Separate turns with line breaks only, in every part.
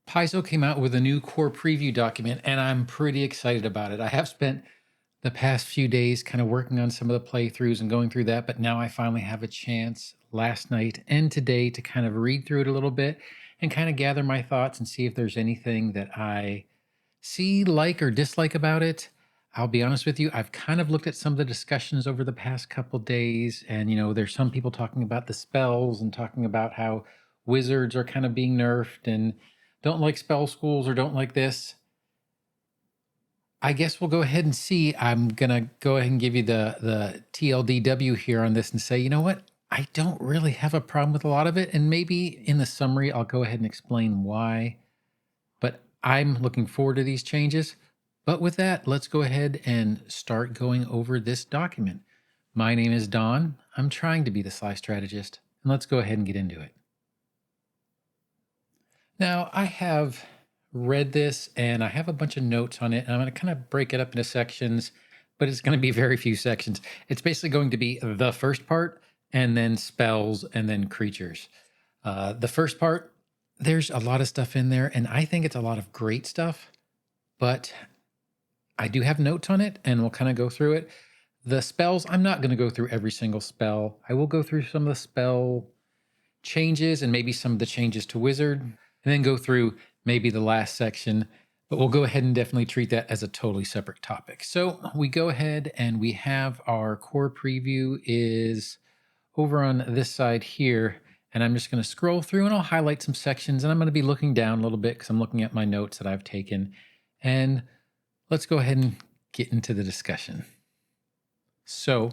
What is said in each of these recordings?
Paizo came out with a new core preview document, and I'm pretty excited about it. I have spent the past few days kind of working on some of the playthroughs and going through that, but now I finally have a chance last night and today to kind of read through it a little bit and kind of gather my thoughts and see if there's anything that I see, like, or dislike about it. I'll be honest with you, I've kind of looked at some of the discussions over the past couple days, and there's some people talking about the spells and talking about how wizards are kind of being nerfed and don't like spell schools or don't like this. I guess we'll go ahead and see. I'm gonna go ahead and give you the TLDW here on this and say, you know what? I don't really have a problem with a lot of it, and maybe in the summary I'll go ahead and explain why. But I'm looking forward to these changes. But with that, let's go ahead and start going over this document. My name is Don. I'm trying to be the Sly Strategist, and let's go ahead and get into it. Now, I have read this and I have a bunch of notes on it, and I'm going to kind of break it up into sections, but it's going to be very few sections. It's basically going to be the first part, and then spells, and then creatures. The first part, there's a lot of stuff in there, and I think it's a lot of great stuff, but I do have notes on it, and we'll kind of go through it. The spells, I'm not going to go through every single spell. I will go through some of the spell changes and maybe some of the changes to wizard, and then go through maybe the last section, but we'll go ahead and definitely treat that as a totally separate topic. So we go ahead and we have our core preview is over on this side here, and I'm just going to scroll through and I'll highlight some sections, and I'm going to be looking down a little bit because I'm looking at my notes that I've taken. And let's go ahead and get into the discussion. So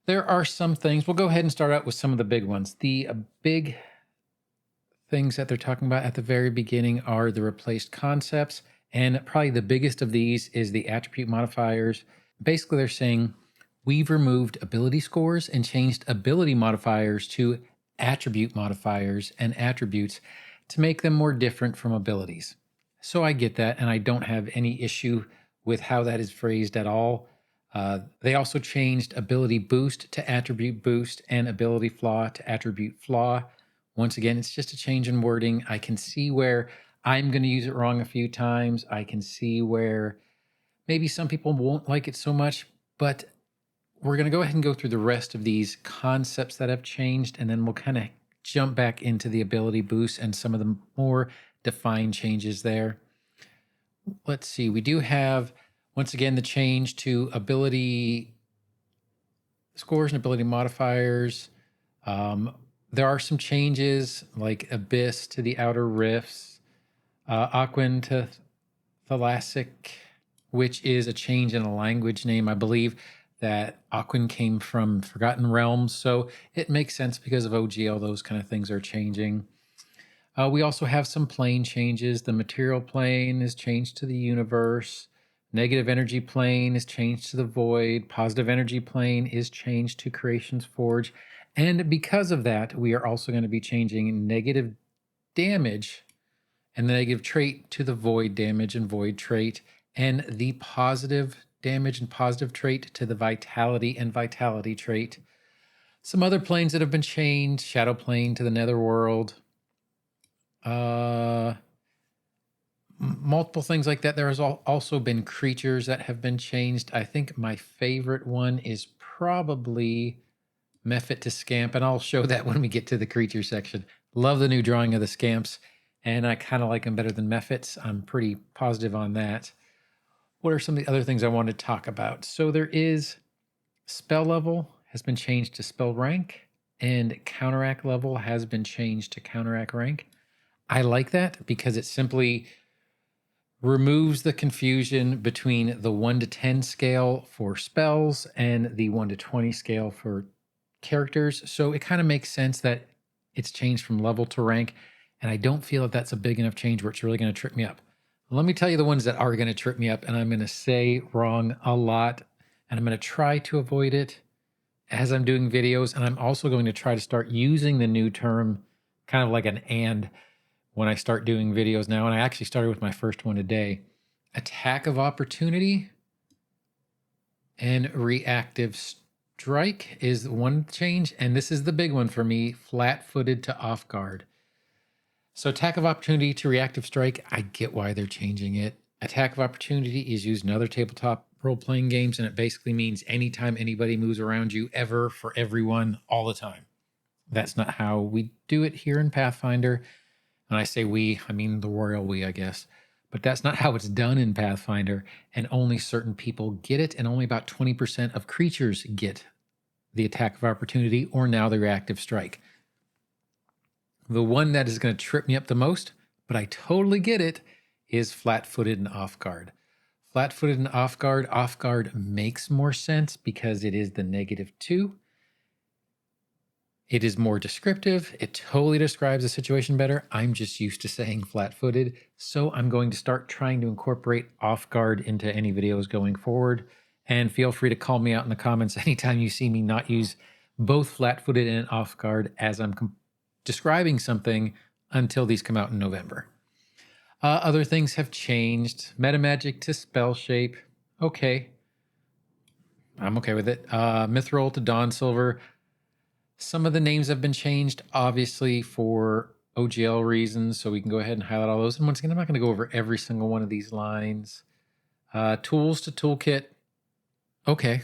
there are some things. We'll go ahead and start out with some of the big ones. The big things that they're talking about at the very beginning are the replaced concepts. And probably the biggest of these is the attribute modifiers. Basically, they're saying we've removed ability scores and changed ability modifiers to attribute modifiers and attributes to make them more different from abilities. So I get that, and I don't have any issue with how that is phrased at all. They also changed ability boost to attribute boost and ability flaw to attribute flaw. Once again, it's just a change in wording. I can see where I'm going to use it wrong a few times. I can see where maybe some people won't like it so much, but we're going to go ahead and go through the rest of these concepts that have changed, and then we'll kind of jump back into the ability boost and some of the more defined changes there. Let's see. We do have, once again, the change to ability scores and ability modifiers. There are some changes like Abyss to the Outer Rifts, Aquin to Thalassic, which is a change in a language name. I believe that Aquin came from Forgotten Realms, so it makes sense because of OGL, those kind of things are changing. We also have some plane changes. The material plane is changed to the universe. Negative energy plane is changed to the void. Positive energy plane is changed to Creation's Forge. And because of that, we are also going to be changing negative damage and the negative trait to the void damage and void trait, and the positive damage and positive trait to the vitality and vitality trait. Some other planes that have been changed, shadow plane to the netherworld. Multiple things like that. There has also been creatures that have been changed. I think my favorite one is probably Mephit to Scamp, and I'll show that when we get to the creature section. Love the new drawing of the Scamps, and I kind of like them better than Mephits. I'm pretty positive on that. What are some of the other things I want to talk about? So there is spell level has been changed to spell rank, and counteract level has been changed to counteract rank. I like that because it simply removes the confusion between the 1 to 10 scale for spells and the 1 to 20 scale for characters. So it kind of makes sense that it's changed from level to rank, and I don't feel that that's a big enough change where it's really going to trip me up. Let me tell you the ones that are going to trip me up, and I'm going to say wrong a lot, and I'm going to try to avoid it as I'm doing videos, and I'm also going to try to start using the new term kind of like an and when I start doing videos now, and I actually started with my first one today. Attack of opportunity and reactive strike is one change, and this is the big one for me, flat-footed to off guard. So attack of opportunity to reactive strike, I get why they're changing it. Attack of opportunity is used in other tabletop role-playing games, and it basically means anytime anybody moves around you, ever, for everyone, all the time. That's not how we do it here in Pathfinder. And I say we, I mean the royal we, I guess. But that's not how it's done in Pathfinder, and only certain people get it, and only about 20% of creatures get the attack of opportunity, or now the reactive strike. The one that is going to trip me up the most, but I totally get it, is flat-footed and off-guard. Flat-footed and off-guard makes more sense because it is the -2. It is more descriptive. It totally describes the situation better. I'm just used to saying flat-footed, so I'm going to start trying to incorporate off-guard into any videos going forward. And feel free to call me out in the comments anytime you see me not use both flat-footed and off-guard as I'm describing something until these come out in November. Other things have changed. Metamagic to spell shape. Okay. I'm okay with it. Mithril to Dawn Silver. Some of the names have been changed, obviously, for OGL reasons, so we can go ahead and highlight all those. And once again, I'm not going to go over every single one of these lines. Tools to toolkit. Okay.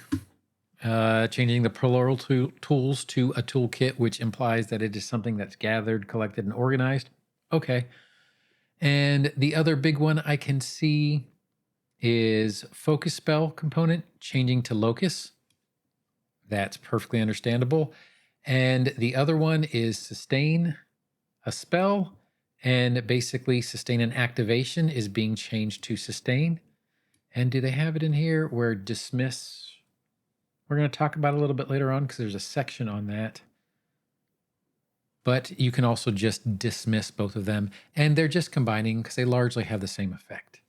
Changing the plural tools to a toolkit, which implies that it is something that's gathered, collected, and organized. Okay. And the other big one I can see is focus spell component changing to locus. That's perfectly understandable. And the other one is sustain a spell, and basically sustain an activation is being changed to sustain. And do they have it in here where dismiss? We're going to talk about it a little bit later on because there's a section on that. But you can also just dismiss both of them, and they're just combining because they largely have the same effect.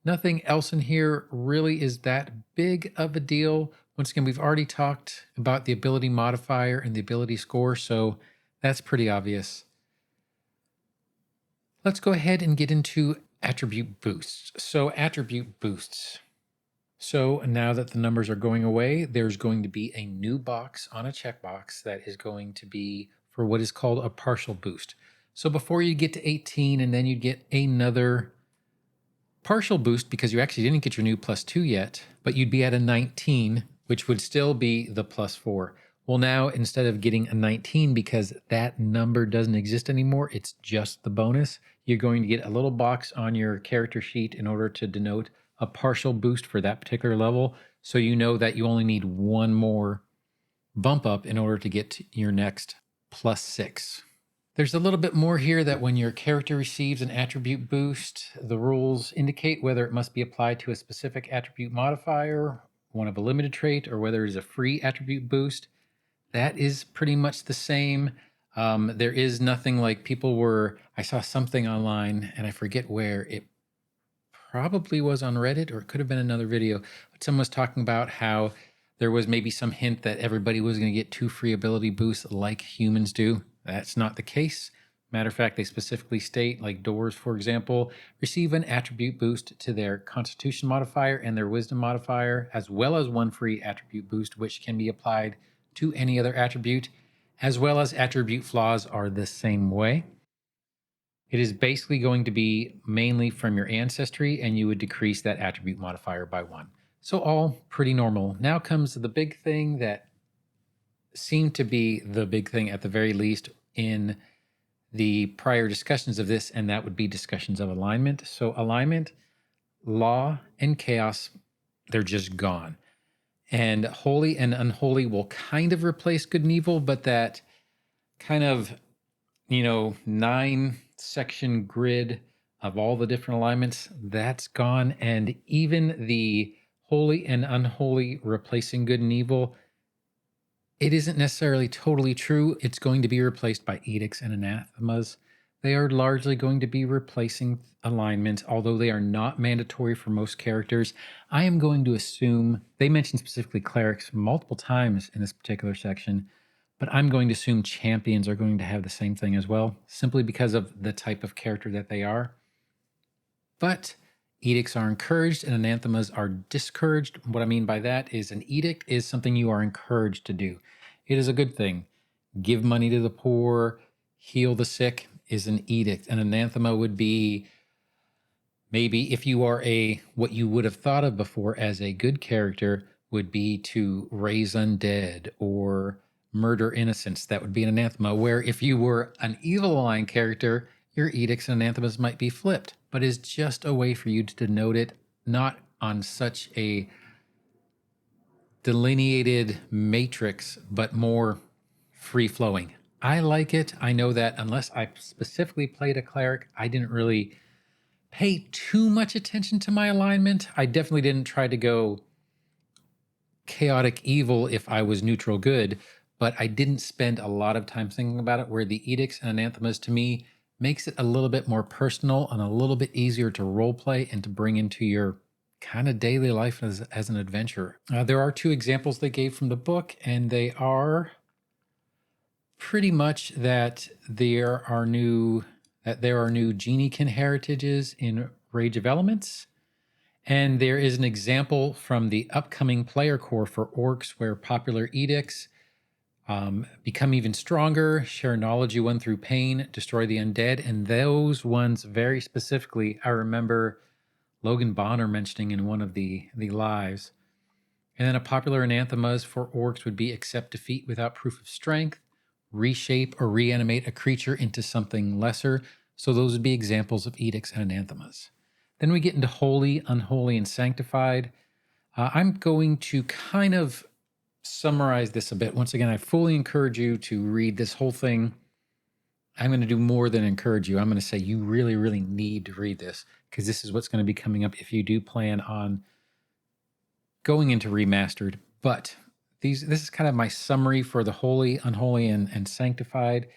Nothing else in here really is that big of a deal. Once again, we've already talked about the ability modifier and the ability score, so that's pretty obvious. Let's go ahead and get into attribute boosts. So attribute boosts. So now that the numbers are going away, there's going to be a new box on a checkbox that is going to be for what is called a partial boost. So before you get to 18 and then you get another partial boost because you actually didn't get your new +2 yet, but you'd be at a 19, which would still be the +4. Well, now instead of getting a 19 because that number doesn't exist anymore, it's just the bonus, you're going to get a little box on your character sheet in order to denote a partial boost for that particular level. So you know that you only need one more bump up in order to get to your next +6. There's a little bit more here that when your character receives an attribute boost, the rules indicate whether it must be applied to a specific attribute modifier, one of a limited trait, or whether it is a free attribute boost. That is pretty much the same. There is nothing like I saw something online and I forget where, it probably was on Reddit or it could have been another video, but someone was talking about how there was maybe some hint that everybody was going to get 2 free ability boosts like humans do. That's not the case. Matter of fact, they specifically state, like doors, for example, receive an attribute boost to their Constitution modifier and their Wisdom modifier, as well as 1 free attribute boost, which can be applied to any other attribute, as well as attribute flaws are the same way. It is basically going to be mainly from your ancestry, and you would decrease that attribute modifier by 1. So all pretty normal. Now comes the big thing that seemed to be the big thing at the very least in the prior discussions of this, and that would be discussions of alignment. So alignment, law, and chaos, they're just gone. And holy and unholy will kind of replace good and evil, but that kind of, 9-section grid of all the different alignments, that's gone. And even the holy and unholy replacing good and evil, it isn't necessarily totally true. It's going to be replaced by edicts and anathemas. They are largely going to be replacing alignment, although they are not mandatory for most characters. I am going to assume, they mentioned specifically clerics multiple times in this particular section, but I'm going to assume champions are going to have the same thing as well, simply because of the type of character that they are. But edicts are encouraged and anathemas are discouraged. What I mean by that is an edict is something you are encouraged to do. It is a good thing. Give money to the poor, heal the sick. is an edict. An anathema would be maybe if you are what you would have thought of before as a good character would be to raise undead or murder innocents. That would be an anathema. Where if you were an evil aligned character, your edicts and anathemas might be flipped, but is just a way for you to denote it, not on such a delineated matrix, but more free flowing. I like it. I know that unless I specifically played a cleric, I didn't really pay too much attention to my alignment. I definitely didn't try to go chaotic evil if I was neutral good, but I didn't spend a lot of time thinking about it, where the edicts and anathemas to me makes it a little bit more personal and a little bit easier to role play and to bring into your kind of daily life as an adventurer. There are 2 examples they gave from the book, and they are pretty much that there are new Geniekin heritages in Rage of Elements. And there is an example from the upcoming player core for orcs where popular edicts become even stronger, share knowledge you won through pain, destroy the undead. And those ones very specifically, I remember Logan Bonner mentioning in one of the lives. And then a popular anathemas for orcs would be accept defeat without proof of strength, reshape or reanimate a creature into something lesser. So those would be examples of edicts and anathemas. Then we get into holy, unholy, and sanctified. I'm going to kind of summarize this a bit. Once again, I fully encourage you to read this whole thing. I'm going to do more than encourage you. I'm going to say you really, really need to read this, because this is what's going to be coming up if you do plan on going into remastered. But this is kind of my summary for the holy, unholy, and sanctified.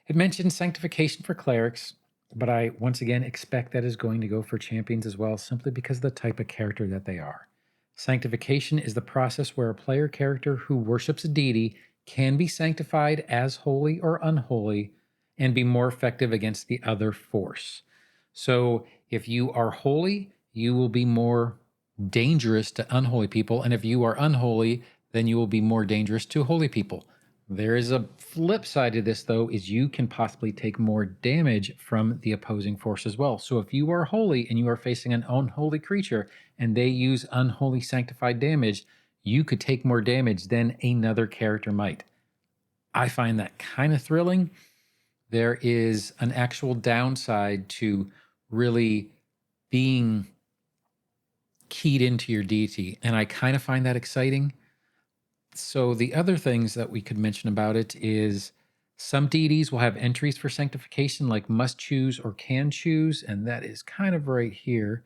It mentions sanctification for clerics, but I once again expect that is going to go for champions as well, simply because of the type of character that they are. Sanctification is the process where a player character who worships a deity can be sanctified as holy or unholy and be more effective against the other force. So if you are holy, you will be more dangerous to unholy people. And if you are unholy, then you will be more dangerous to holy people. There is a flip side to this, though, is you can possibly take more damage from the opposing force as well. So if you are holy and you are facing an unholy creature and they use unholy sanctified damage, you could take more damage than another character might. I find that kind of thrilling. There is an actual downside to really being keyed into your deity, and I kind of find that exciting. So the other things that we could mention about it is some deities will have entries for sanctification like must choose or can choose, and that is kind of right here.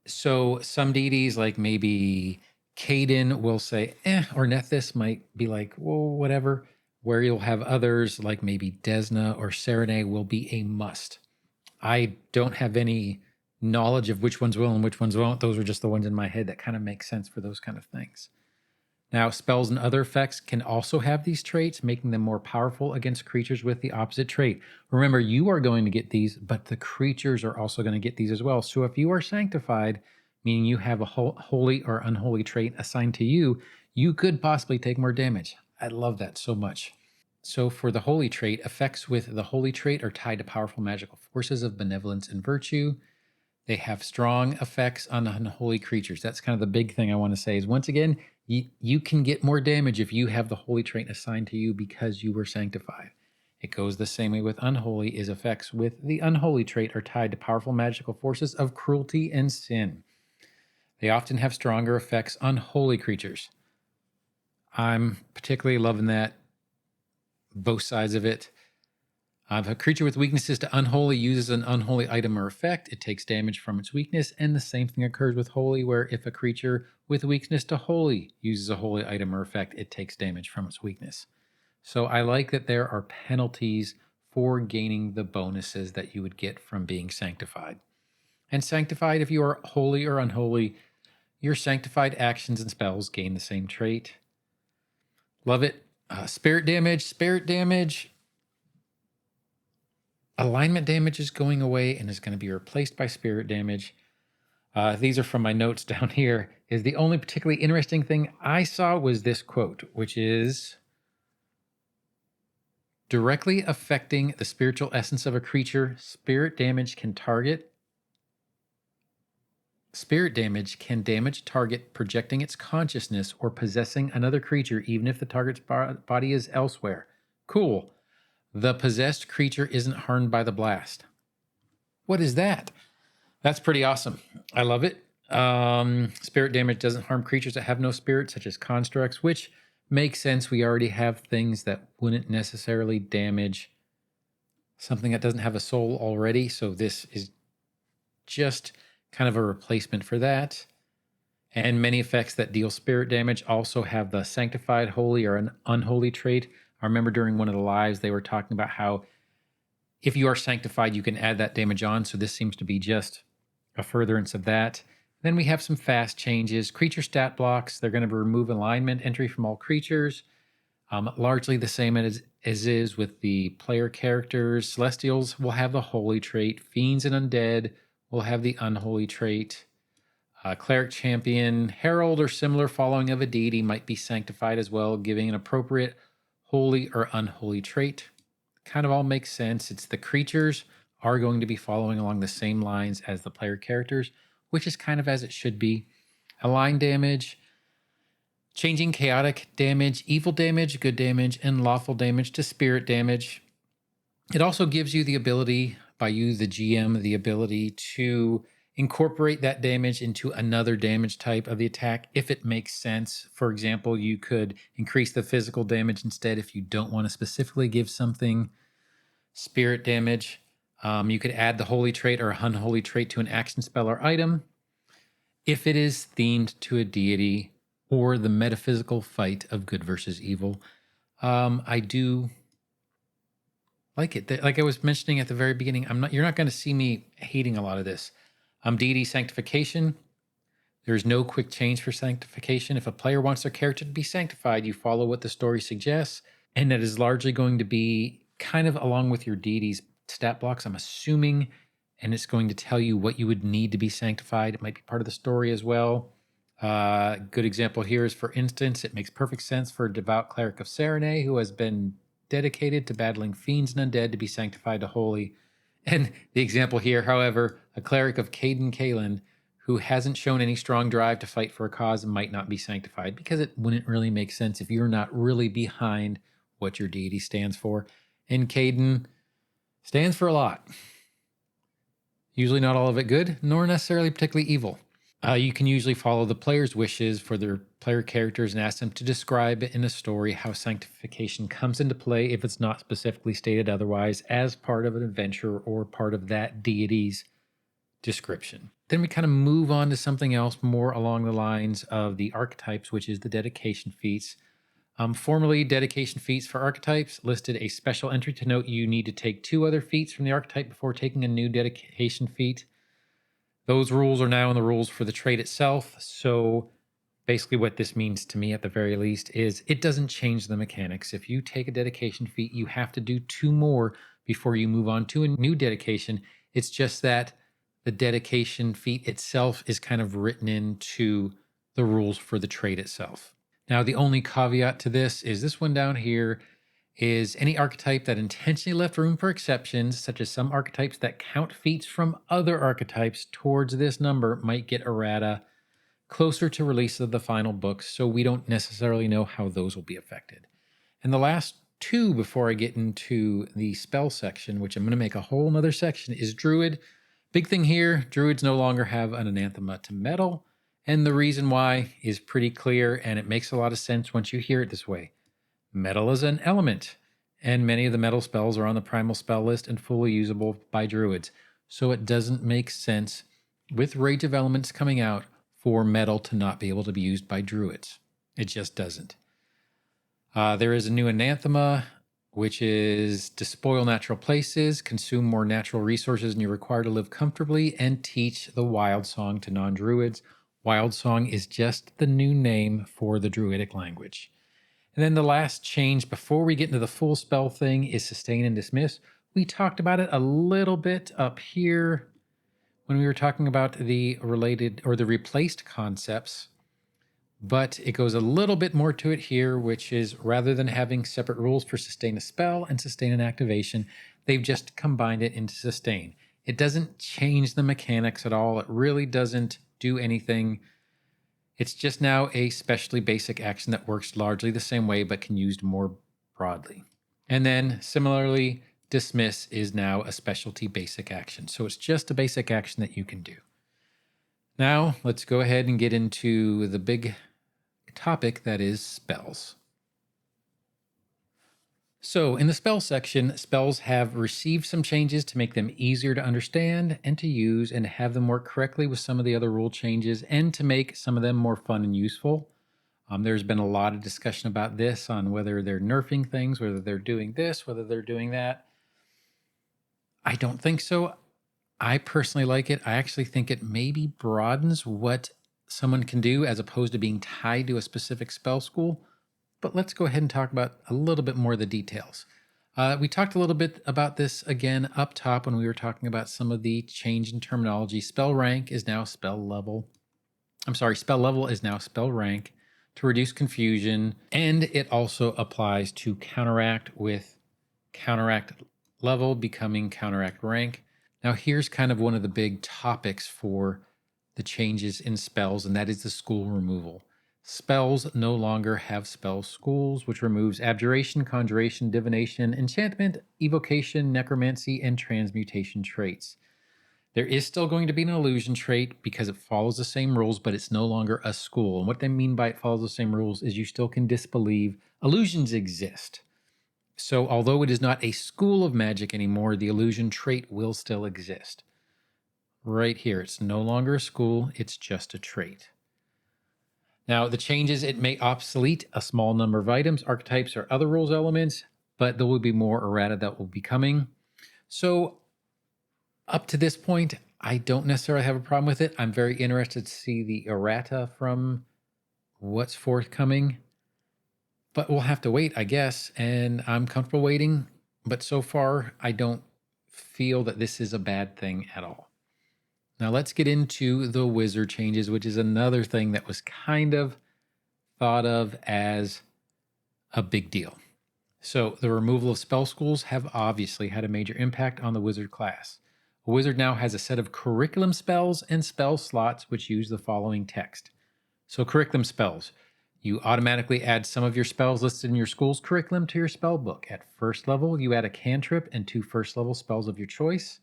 So some deities like maybe Caden will say, or Nethys might be like, well, whatever. Where you'll have others like maybe Desna or Serenade will be a must. I don't have any knowledge of which ones will and which ones won't. Those are just the ones in my head that kind of make sense for those kind of things. Now, spells and other effects can also have these traits, making them more powerful against creatures with the opposite trait. Remember, you are going to get these, but the creatures are also going to get these as well. So if you are sanctified, meaning you have a holy or unholy trait assigned to you, you could possibly take more damage. I love that so much. So for the holy trait, effects with the holy trait are tied to powerful magical forces of benevolence and virtue. They have strong effects on unholy creatures. That's kind of the big thing I want to say is, once again, you can get more damage if you have the holy trait assigned to you because you were sanctified. It goes the same way with unholy, is effects with the unholy trait are tied to powerful magical forces of cruelty and sin. They often have stronger effects on holy creatures. I'm particularly loving that, both sides of it. If a creature with weaknesses to unholy uses an unholy item or effect, it takes damage from its weakness, and the same thing occurs with holy, where if a creature with weakness to holy uses a holy item or effect, it takes damage from its weakness. So I like that there are penalties for gaining the bonuses that you would get from being sanctified. And sanctified, if you are holy or unholy, your sanctified actions and spells gain the same trait. Love it. Spirit damage. Alignment damage is going away and is going to be replaced by spirit damage. These are from my notes down here. Is the only particularly interesting thing I saw was this quote, which is, Directly affecting the spiritual essence of a creature, spirit damage can damage target projecting its consciousness or possessing another creature, even if the target's body is elsewhere. Cool. The possessed creature isn't harmed by the blast. What is that? That's pretty awesome. I love it. Spirit damage doesn't harm creatures that have no spirit, such as constructs, which makes sense. We already have things that wouldn't necessarily damage something that doesn't have a soul already. So this is just kind of a replacement for that. And many effects that deal spirit damage also have the sanctified, holy, or an unholy trait. I remember during one of the lives, they were talking about how if you are sanctified, you can add that damage on. So this seems to be just a furtherance of that. Then we have some fast changes. Creature stat blocks, they're going to remove alignment entry from all creatures. Largely the same as is with the player characters. Celestials will have the holy trait. Fiends and undead will have the unholy trait. Cleric champion, herald, or similar following of a deity might be sanctified as well, giving an appropriate holy or unholy trait. Kind of all makes sense. It's the creatures are going to be following along the same lines as the player characters, which is kind of as it should be. Align damage, changing chaotic damage, evil damage, good damage, and lawful damage to spirit damage. It also gives you the ability, by you, the GM, the ability to incorporate that damage into another damage type of the attack if it makes sense. For example, you could increase the physical damage instead if you don't want to specifically give something spirit damage. You could add the holy trait or unholy trait to an action spell or item if it is themed to a deity or the metaphysical fight of good versus evil. I do like it. Like I was mentioning at the very beginning, you're not going to see me hating a lot of this. Deity sanctification. There's no quick change for sanctification. If a player wants their character to be sanctified, you follow what the story suggests, and that is largely going to be kind of along with your deity's stat blocks, I'm assuming, and it's going to tell you what you would need to be sanctified. It might be part of the story as well. Good example here is, for instance, it makes perfect sense for a devout cleric of Serenade who has been dedicated to battling fiends and undead to be sanctified to holy. And the example here, however, a cleric of Caden Kalen who hasn't shown any strong drive to fight for a cause might not be sanctified, because it wouldn't really make sense if you're not really behind what your deity stands for. And Caden stands for a lot. Usually not all of it good, nor necessarily particularly evil. You can usually follow the player's wishes for their player characters and ask them to describe in a story how sanctification comes into play if it's not specifically stated otherwise, as part of an adventure or part of that deity's description. Then we kind of move on to something else more along the lines of the archetypes, which is the dedication feats. Formerly, dedication feats for archetypes listed a special entry to note you need to take 2 other feats from the archetype before taking a new dedication feat. Those rules are now in the rules for the trait itself. So basically what this means to me at the very least is it doesn't change the mechanics. If you take a dedication feat, you have to do 2 more before you move on to a new dedication. It's just that the dedication feat itself is kind of written into the rules for the trait itself. Now, the only caveat to this is this one down here is any archetype that intentionally left room for exceptions, such as some archetypes that count feats from other archetypes towards this number, might get errata closer to release of the final books, so we don't necessarily know how those will be affected. And the last 2 before I get into the spell section, which I'm going to make a whole nother section, is Druid. Big thing here, Druids no longer have an anathema to metal, and the reason why is pretty clear, and it makes a lot of sense once you hear it this way. Metal is an element, and many of the metal spells are on the primal spell list and fully usable by druids. So it doesn't make sense, with Rage of Elements coming out, for metal to not be able to be used by druids. It just doesn't. There is a new anathema, which is despoil natural places, consume more natural resources than you require to live comfortably, and teach the Wild Song to non-druids. Wild Song is just the new name for the druidic language. And then the last change before we get into the full spell thing is sustain and dismiss. We talked about it a little bit up here when we were talking about the related or the replaced concepts. But it goes a little bit more to it here, which is rather than having separate rules for sustain a spell and sustain an activation, they've just combined it into sustain. It doesn't change the mechanics at all. It really doesn't do anything. It's just now a specially basic action that works largely the same way, but can be used more broadly. And then similarly, dismiss is now a specialty basic action. So it's just a basic action that you can do. Now let's go ahead and get into the big topic that is spells. So in the spell section, spells have received some changes to make them easier to understand and to use and have them work correctly with some of the other rule changes and to make some of them more fun and useful. There's been a lot of discussion about this on whether they're nerfing things, whether they're doing this, whether they're doing that. I don't think so. I personally like it. I actually think it maybe broadens what someone can do as opposed to being tied to a specific spell school. But let's go ahead and talk about a little bit more of the details. We talked a little bit about this again up top when we were talking about some of the change in terminology. Spell rank is now spell level. Spell level is now spell rank to reduce confusion. And it also applies to counteract with counteract level becoming counteract rank. Now here's kind of one of the big topics for the changes in spells, and that is the school removal. Spells no longer have spell schools, which removes abjuration, conjuration, divination, enchantment, evocation, necromancy, and transmutation traits. There is still going to be an illusion trait because it follows the same rules, but it's no longer a school. And what they mean by it follows the same rules is you still can disbelieve illusions exist. So although it is not a school of magic anymore, the illusion trait will still exist. Right here, it's no longer a school, it's just a trait. Now, the changes, it may obsolete a small number of items, archetypes, or other rules elements, but there will be more errata that will be coming. So up to this point, I don't necessarily have a problem with it. I'm very interested to see the errata from what's forthcoming, but we'll have to wait, I guess, and I'm comfortable waiting. But so far, I don't feel that this is a bad thing at all. Now let's get into the wizard changes, which is another thing that was kind of thought of as a big deal. So the removal of spell schools have obviously had a major impact on the wizard class. A wizard now has a set of curriculum spells and spell slots which use the following text. So curriculum spells. You automatically add some of your spells listed in your school's curriculum to your spell book. At first level, you add a cantrip and 2 first level spells of your choice.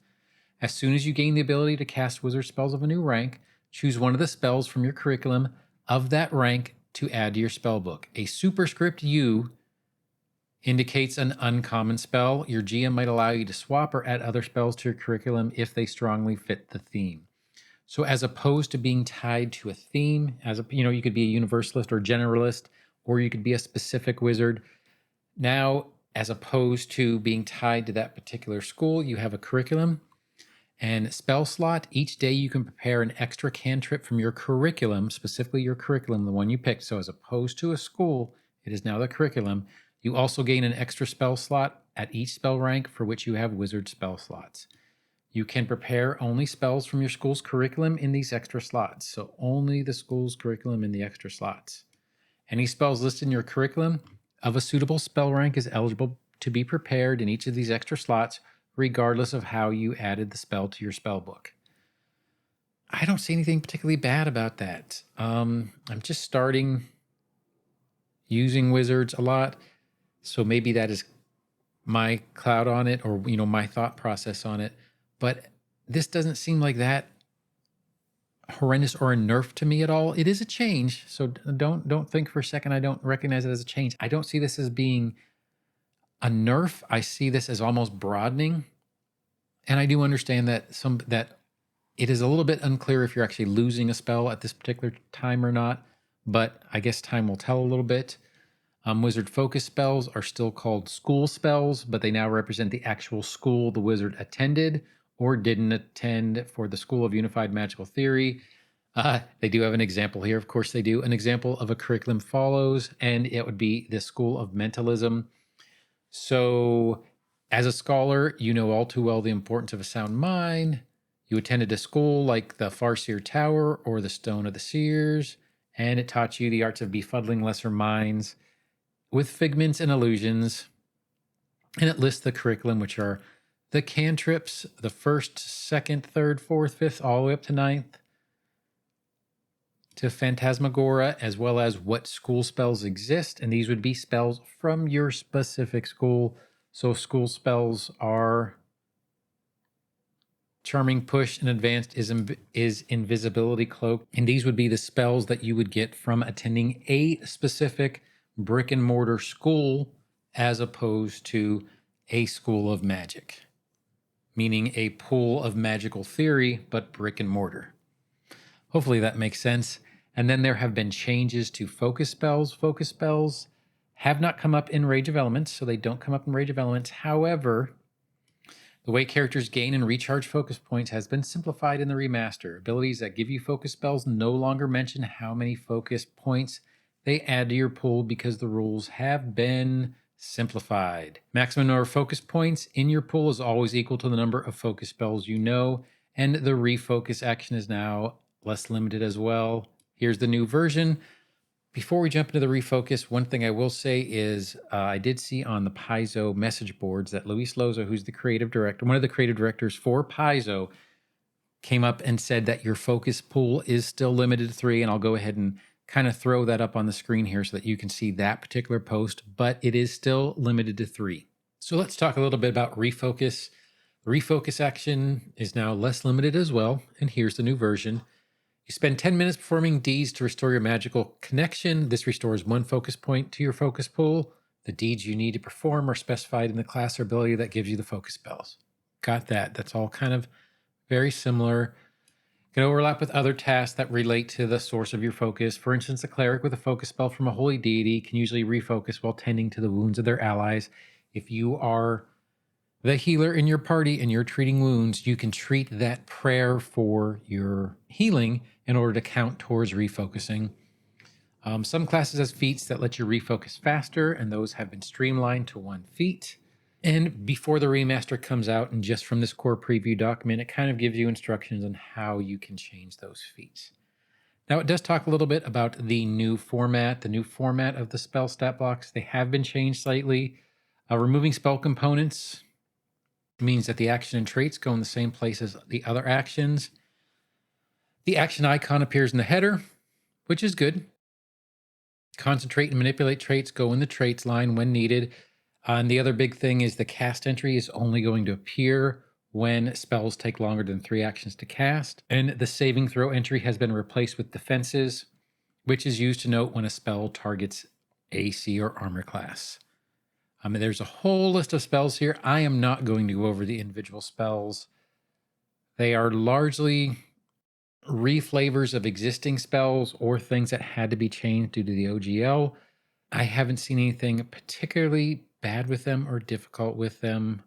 As soon as you gain the ability to cast wizard spells of a new rank, choose one of the spells from your curriculum of that rank to add to your spell book. A superscript U indicates an uncommon spell. Your GM might allow you to swap or add other spells to your curriculum if they strongly fit the theme. So as opposed to being tied to a theme, you could be a universalist or generalist, or you could be a specific wizard. Now, as opposed to being tied to that particular school, you have a curriculum. And spell slot, each day you can prepare an extra cantrip from your curriculum, specifically your curriculum, the one you picked. So as opposed to a school, it is now the curriculum. You also gain an extra spell slot at each spell rank for which you have wizard spell slots. You can prepare only spells from your school's curriculum in these extra slots. So only the school's curriculum in the extra slots. Any spells listed in your curriculum of a suitable spell rank is eligible to be prepared in each of these extra slots, regardless of how you added the spell to your spell book. I don't see anything particularly bad about that. I'm just starting using wizards a lot, so maybe that is my cloud on it, or my thought process on it. But this doesn't seem like that horrendous or a nerf to me at all. It is a change, so don't think for a second I don't recognize it as a change. I don't see this as being a nerf. I see this as almost broadening. And I do understand that that it is a little bit unclear if you're actually losing a spell at this particular time or not, but I guess time will tell a little bit. Wizard focus spells are still called school spells, but they now represent the actual school the wizard attended or didn't attend for the School of Unified Magical Theory. They do have an example here. Of course they do. An example of a curriculum follows, and it would be the School of Mentalism. So as a scholar, you know all too well the importance of a sound mind. You attended a school like the Farseer Tower or the Stone of the Seers, and it taught you the arts of befuddling lesser minds with figments and illusions. And it lists the curriculum, which are the cantrips, the first, second, third, fourth, fifth, all the way up to ninth, to Phantasmagora, as well as what school spells exist. And these would be spells from your specific school. So school spells are Charming Push, and Advanced is Invisibility Cloak. And these would be the spells that you would get from attending a specific brick and mortar school as opposed to a school of magic, meaning a pool of magical theory, but brick and mortar. Hopefully that makes sense. And then there have been changes to focus spells. Focus spells have not come up in Rage of Elements, so they don't come up in Rage of Elements. However, the way characters gain and recharge focus points has been simplified in the remaster. Abilities that give you focus spells no longer mention how many focus points they add to your pool because the rules have been simplified. Maximum number of focus points in your pool is always equal to the number of focus spells you know, and the refocus action is now less limited as well. Here's the new version. Before we jump into the refocus, one thing I will say is I did see on the Paizo message boards that Luis Loza, who's the creative director, one of the creative directors for Paizo, came up and said that your focus pool is still limited to 3. And I'll go ahead and kind of throw that up on the screen here so that you can see that particular post, but it is still limited to 3. So let's talk a little bit about refocus. The refocus action is now less limited as well. And here's the new version. You spend 10 minutes performing deeds to restore your magical connection. This restores 1 focus point to your focus pool. The deeds you need to perform are specified in the class or ability that gives you the focus spells. Got that. That's all kind of very similar. Can overlap with other tasks that relate to the source of your focus. For instance, a cleric with a focus spell from a holy deity can usually refocus while tending to the wounds of their allies. If you are the healer in your party and you're treating wounds, you can treat that prayer for your healing in order to count towards refocusing. Some classes has feats that let you refocus faster, and those have been streamlined to 1 feat. And before the remaster comes out, and just from this core preview document, it kind of gives you instructions on how you can change those feats. Now, it does talk a little bit about the new format of the spell stat blocks. They have been changed slightly. Removing spell components means that the action and traits go in the same place as the other actions. The action icon appears in the header, which is good. Concentrate and manipulate traits go in the traits line when needed. And the other big thing is the cast entry is only going to appear when spells take longer than 3 actions to cast. And the saving throw entry has been replaced with defenses, which is used to note when a spell targets AC or armor class. There's a whole list of spells here. I am not going to go over the individual spells. They are largely reflavors of existing spells or things that had to be changed due to the OGL. I haven't seen anything particularly bad with them or difficult with them,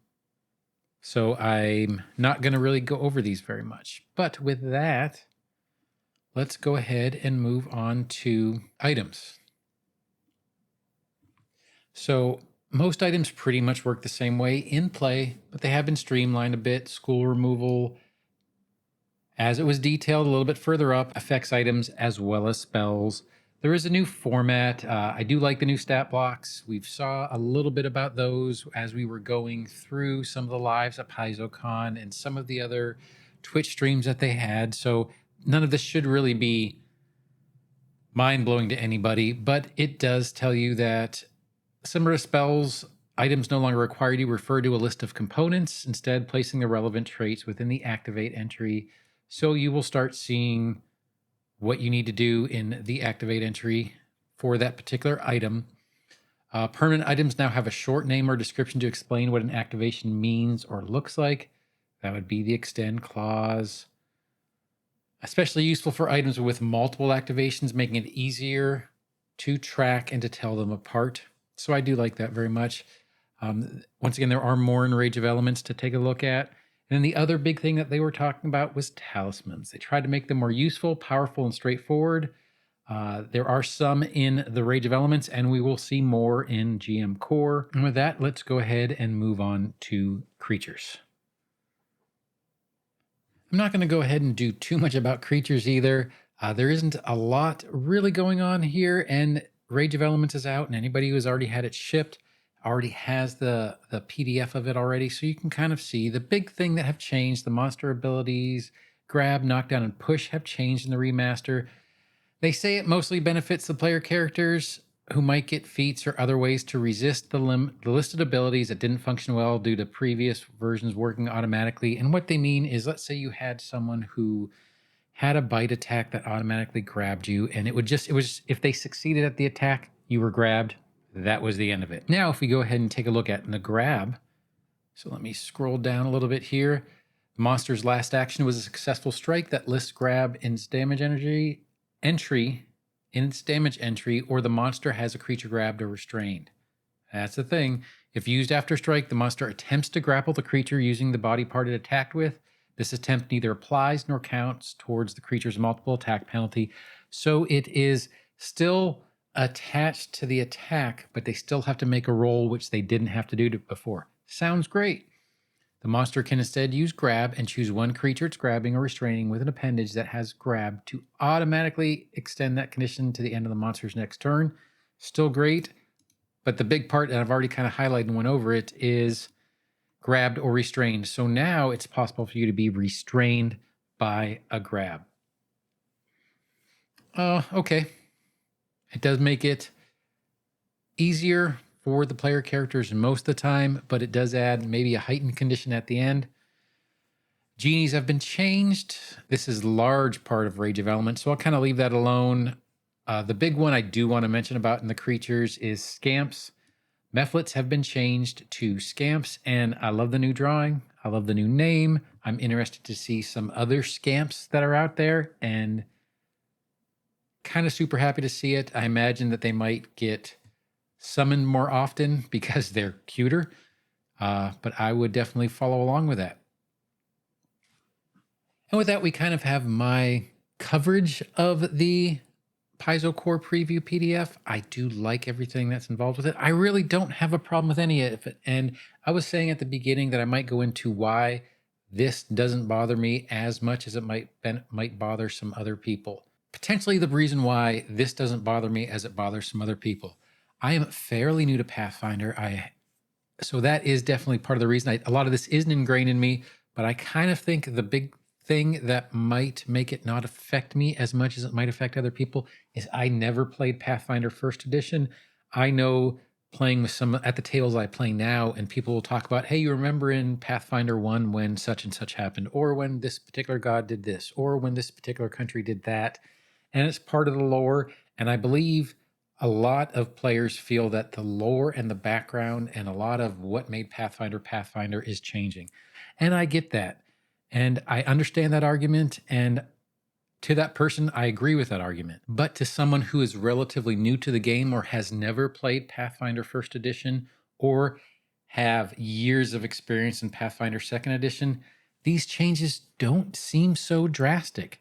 so I'm not going to really go over these very much. But with that, let's go ahead and move on to items. So most items pretty much work the same way in play, but they have been streamlined a bit. School removal, as it was detailed a little bit further up, affects items as well as spells. There is a new format. I do like the new stat blocks. We've saw a little bit about those as we were going through some of the lives at PaizoCon and some of the other Twitch streams that they had. So none of this should really be mind-blowing to anybody, but it does tell you that similar to spells, items no longer require you to refer to a list of components, instead placing the relevant traits within the activate entry. So you will start seeing what you need to do in the activate entry for that particular item. Permanent items now have a short name or description to explain what an activation means or looks like. That would be the extend clause. Especially useful for items with multiple activations, making it easier to track and to tell them apart. So I do like that very much. Once again, there are more in Rage of Elements to take a look at. And then the other big thing that they were talking about was talismans. They tried to make them more useful, powerful, and straightforward. There are some in the Rage of Elements, and we will see more in GM Core. And with that, let's go ahead and move on to creatures. I'm not going to go ahead and do too much about creatures either. There isn't a lot really going on here, and Rage of Elements is out, and anybody who's already had it shipped already has the PDF of it already, so you can kind of see the big thing that have changed. The monster abilities, grab, knockdown, and push have changed in the remaster. They say it mostly benefits the player characters who might get feats or other ways to resist the listed abilities that didn't function well due to previous versions working automatically. And what they mean is, let's say you had someone who had a bite attack that automatically grabbed you, and it was, if they succeeded at the attack, you were grabbed. That was the end of it. Now, if we go ahead and take a look at the grab, so let me scroll down a little bit here. The monster's last action was a successful strike that lists grab in its damage entry, or the monster has a creature grabbed or restrained. That's the thing. If used after strike, the monster attempts to grapple the creature using the body part it attacked with. This attempt neither applies nor counts towards the creature's multiple attack penalty. So it is still attached to the attack, but they still have to make a roll, which they didn't have to do before. Sounds great. The monster can instead use grab and choose one creature it's grabbing or restraining with an appendage that has grab to automatically extend that condition to the end of the monster's next turn. Still great, but the big part, and I've already kind of highlighted and went over it, is grabbed or restrained. So now it's possible for you to be restrained by a grab. Okay. It does make it easier for the player characters most of the time, but it does add maybe a heightened condition at the end. Genies have been changed. This is a large part of Rage of Elements, so I'll kind of leave that alone. The big one I do want to mention about in the creatures is scamps. Mephlets have been changed to scamps, and I love the new drawing. I love the new name. I'm interested to see some other scamps that are out there, and kind of super happy to see it. I imagine that they might get summoned more often because they're cuter, but I would definitely follow along with that. And with that, we kind of have my coverage of the Paizo Core Preview PDF. I do like everything that's involved with it. I really don't have a problem with any of it. And I was saying at the beginning that I might go into why this doesn't bother me as much as it might bother some other people. Potentially the reason why this doesn't bother me as it bothers some other people. I am fairly new to Pathfinder. So that is definitely part of the reason. A lot of this isn't ingrained in me, but I kind of think the big thing that might make it not affect me as much as it might affect other people is I never played Pathfinder First Edition. I know playing with some at the tables I play now, and people will talk about, hey, you remember in Pathfinder 1 when such and such happened, or when this particular god did this, or when this particular country did that. And it's part of the lore. And I believe a lot of players feel that the lore and the background and a lot of what made Pathfinder is changing. And I get that. And I understand that argument. And to that person, I agree with that argument. But to someone who is relatively new to the game or has never played Pathfinder First Edition or have years of experience in Pathfinder Second Edition, these changes don't seem so drastic.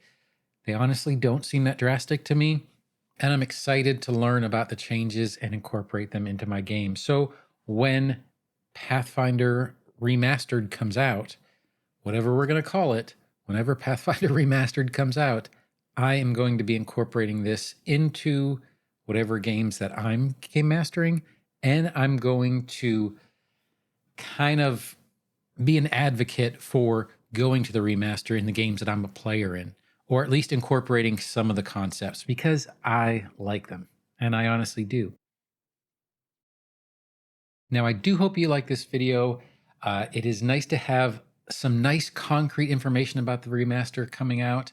They honestly don't seem that drastic to me. And I'm excited to learn about the changes and incorporate them into my game. So when Pathfinder Remastered comes out, whatever we're going to call it, whenever Pathfinder Remastered comes out, I am going to be incorporating this into whatever games that I'm game mastering. And I'm going to kind of be an advocate for going to the remaster in the games that I'm a player in, or at least incorporating some of the concepts because I like them, and I honestly do. Now, I do hope you like this video. It is nice to have some nice concrete information about the remaster coming out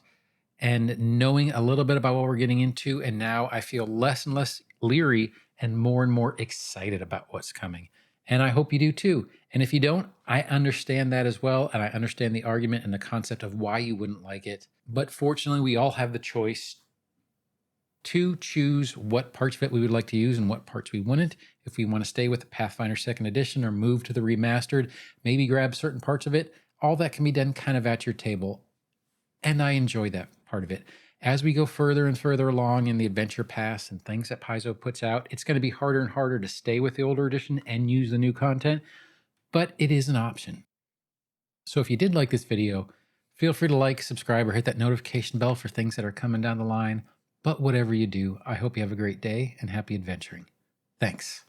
and knowing a little bit about what we're getting into. And now I feel less and less leery and more excited about what's coming. And I hope you do too. And if you don't, I understand that as well. And I understand the argument and the concept of why you wouldn't like it. But fortunately, we all have the choice to choose what parts of it we would like to use and what parts we wouldn't. If we want to stay with the Pathfinder Second Edition or move to the remastered, maybe grab certain parts of it, all that can be done kind of at your table. And I enjoy that part of it. As we go further and further along in the adventure pass and things that Paizo puts out, it's going to be harder and harder to stay with the older edition and use the new content, but it is an option. So if you did like this video, Feel free to like, subscribe, or hit that notification bell for things that are coming down the line. But whatever you do, I hope you have a great day and happy adventuring. Thanks.